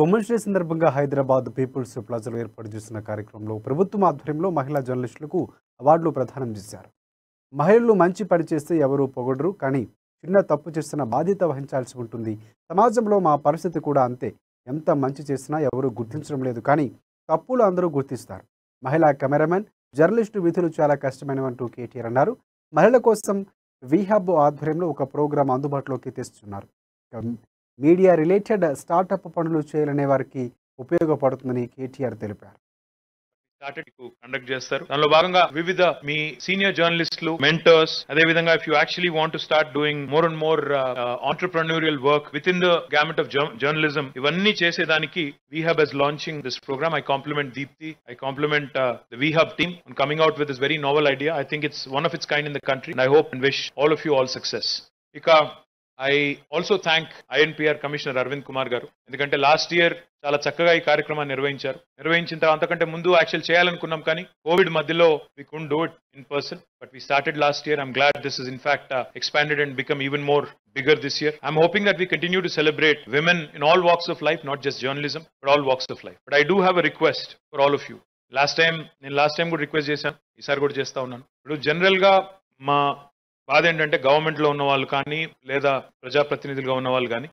Women's day సందర్భంగా Hyderabad peoples ప్లాజాలో ఏర్పాటు చేసిన కార్యక్రమంలో ప్రభుత్వం ఆధ్వర్యంలో మహిళా జర్నలిస్టులకు అవార్డులు ప్రదానం చేశారు. మహిళలు మంచి పని చేస్తే ఎవరూ పొగడరు, కానీ చిన్న తప్పు చేసిన బాధ్యత వహించాల్సి ఉంటుంది. సమాజంలో మా పరిస్థితి కూడా అంతే. ఎంత మంచి చేసినా ఎవరూ గుర్తించడం లేదు, కానీ తప్పులు అందరూ గుర్తిస్తారు. మహిళా కెమెరామెన్, జర్నలిస్టు విధులు చాలా కష్టమైనవంటూ కేటీఆర్ అన్నారు. మహిళల కోసం వీహబ్ ఆధ్వర్యంలో ఒక ప్రోగ్రాం అందుబాటులోకి తెస్తున్నారు. ఇక మీడియా రిలేటెడ్ స్టార్టప్ పనులు చేయాలనే వారికి ఉపయోగపడుతుందని కేటీఆర్ తెలిపారు. స్టార్టెడ్ కండక్ట్ చేస్తారు. దానిలో భాగంగా వివిధ మీ సీనియర్ జర్నలిస్టులు, మెంటర్స్, అదే విధంగా if you actually want to start doing more and more ఆంటర్ప్రెన్యూరియల్ work with in the gamete of journalism, ఇవన్నీ చేసేదానికి VHub is launching this program. I compliment Deepthi, I compliment the VHub team on coming out with this very novel idea. I think it's one of its kind in the country, and I hope and wish all of you all success. I also thank INPR Commissioner Arvind Kumar garu, ఎందుకంటే last year చాలా చక్కగా ఈ కార్యక్రమాన్ని నిర్వహించిన తర్వాత అంతకంటే ముందు actual చేయాలనుకున్నాం, కానీ కోవిడ్ మధ్యలో we couldn't do it in person, but we started last year. I'm glad this is in fact expanded and become even more bigger this year. I'm hoping that we continue to celebrate women in all walks of life, not just journalism, but all walks of life. But I do have a request for all of you. Last time కూడా request చేశాను, ఈసారి కూడా చేస్తా ఉన్నాను. ఇప్పుడు general గా మా బాధ ఏంటంటే గవర్నమెంట్ లో ఉన్న వాళ్ళు కానీ లేదా ప్రజాప్రతినిధులుగా ఉన్న వాళ్ళు కానీ